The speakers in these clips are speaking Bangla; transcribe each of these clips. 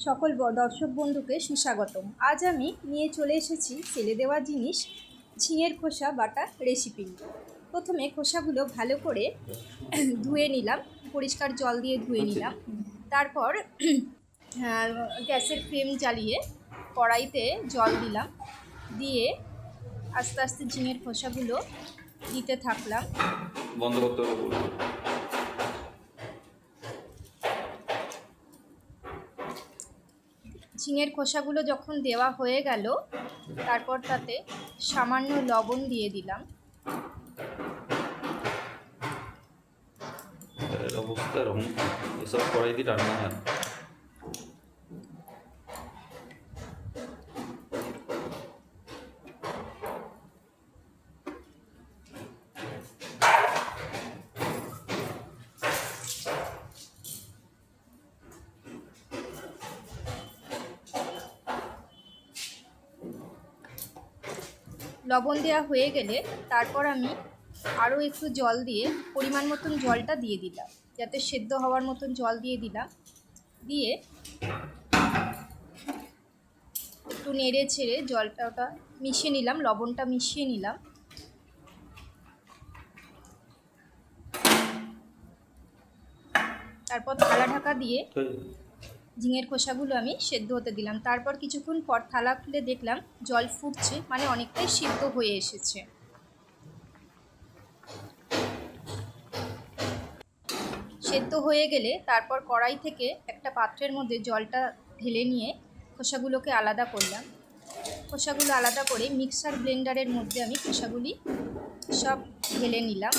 সকল দর্শক বন্ধুকে সুস্বাগতম। আজ আমি নিয়ে চলে এসেছি ফেলে দেওয়া জিনিস ঝিঙের খোসা বাটা রেসিপি। প্রথমে খোসাগুলো ভালো করে ধুয়ে নিলাম, পরিষ্কার জল দিয়ে ধুয়ে নিলাম। তারপর গ্যাসের ফ্লেম জ্বালিয়ে কড়াইতে জল দিলাম, দিয়ে আস্তে আস্তে ঝিঙের খোসাগুলো দিতে থাকলাম। বন্ধ করতে হবে। ঝিঙের খোসাগুলো যখন দেওয়া হয়ে গেল, তারপর তাতে সামান্য লবণ দিয়ে দিলাম। অবস্থা এরকম, এসব কড়াই দিয়ে রান্না হয়। লবণ দেওয়া হয়ে গেলে তারপর আমি আরও একটু জল দিয়ে পরিমাণ মতন জলটা দিয়ে দিলাম, যাতে সেদ্ধ হওয়ার মতন জল দিয়ে দিলাম। দিয়ে একটু নেড়ে ছেড়ে জলটা মিশিয়ে নিলাম, লবণটা মিশিয়ে নিলাম। তারপর থালা ঢাকা দিয়ে ঝিঙের খোসাগুলো আমি সেদ্ধ হতে দিলাম। তারপর কিছুক্ষণ পর থালা খুলে দেখলাম জল ফুটছে, মানে অনেকটাই সিদ্ধ হয়ে এসেছে। সেদ্ধ হয়ে গেলে তারপর কড়াই থেকে একটা পাত্রের মধ্যে জলটা ঢেলে নিয়ে খোসাগুলোকে আলাদা করলাম। খোসাগুলো আলাদা করে মিক্সার ব্লেন্ডারের মধ্যে আমি খোসাগুলি সব ঢেলে নিলাম,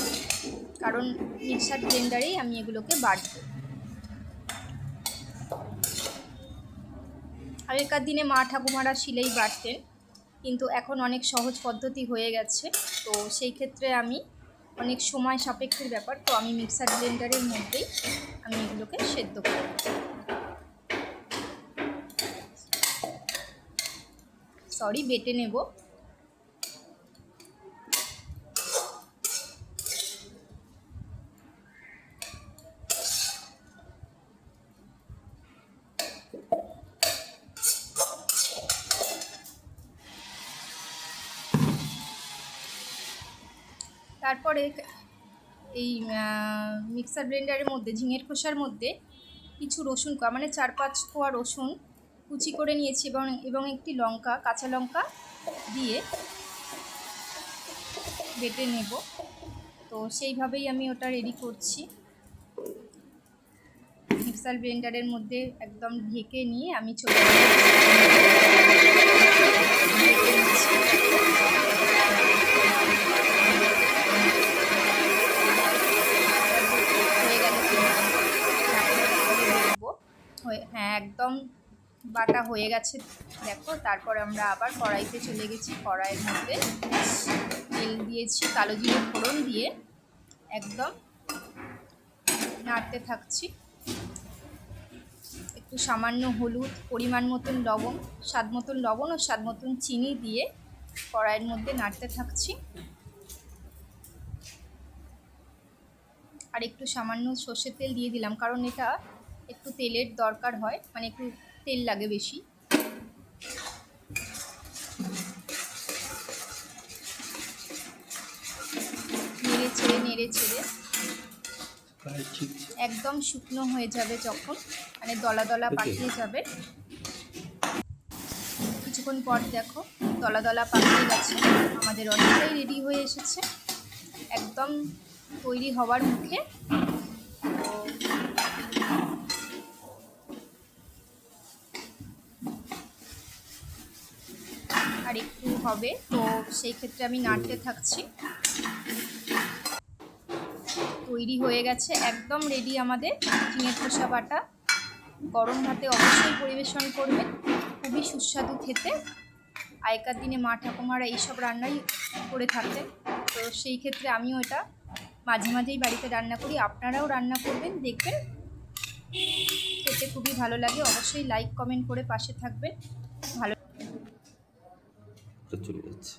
কারণ মিক্সার ব্লেন্ডারেই আমি এগুলোকে বাটবো। আগেকার দিনে মা ঠাকুমারা শিলেই বাটতেন, কিন্তু এখন অনেক সহজ পদ্ধতি হয়ে গেছে। তো সেই ক্ষেত্রে আমি অনেক সময় সাপেক্ষের ব্যাপার, তো আমি মিক্সার ব্লেন্ডারের মধ্যেই আমি এগুলোকে সেদ্ধ করব। বেটে নেব। তারপরে এই মিক্সার ব্লেন্ডারের মধ্যে ঝিঙের খোসার মধ্যে কিছু রসুন, মানে 4-5 কোয়া রসুন কুচি করে নিয়েছি, এবং একটি লঙ্কা, কাঁচা লঙ্কা দিয়ে বেটে নেব। তো সেইভাবেই আমি ওটা রেডি করছি। মিক্সার ব্লেন্ডারের মধ্যে একদম ঢেকে নিয়ে আমি চলে হ্যাঁ, একদম বাটা হয়ে গেছে দেখো। তারপর আমরা আবার কড়াইতে চলে গেছি। কড়াইয়ের মধ্যে তেল দিয়েছি, কালো জিরে ফোড়ন দিয়ে একদম নাড়তে থাকছি। একটু সামান্য হলুদ, পরিমাণ মতন লবণ, স্বাদ মতন লবণ ও স্বাদ মতন চিনি দিয়ে কড়াইয়ের মধ্যে নাড়তে থাকছি। আর একটু সামান্য সর্ষের তেল দিয়ে দিলাম, কারণ এটা একটু তেলের দরকার হয়, মানে একটু তেল লাগে বেশি। নেড়ে ছেড়ে একদম শুকনো হয়ে যাবে যখন, মানে দলা দলা পাকিয়ে যাবে। কিছুক্ষণ পর দেখো দলা দলা পাকিয়ে গেছে, আমাদের অনেকটাই রেডি হয়ে এসেছে, একদম তৈরি হওয়ার মুখে। আর একটু হবে, তো সেই ক্ষেত্রে আমি নাড়তে থাকছি। তৈরি হয়ে গেছে, একদম রেডি আমাদের ঝিঙের খোসা বাটা। গরম ভাতে অবশ্যই পরিবেশন করবে, খুবই সুস্বাদু খেতে। আগেকার দিনে মা ঠাকুমারা এইসব রান্নাই করে থাকতেন, তো সেই ক্ষেত্রে আমিও এটা মাঝে মাঝেই বাড়িতে রান্না করি। আপনারাও রান্না করবেন, দেখবেন খেতে খুবই ভালো লাগে। অবশ্যই লাইক কমেন্ট করে পাশে থাকবেন। ভালো চলে যাচ্ছে।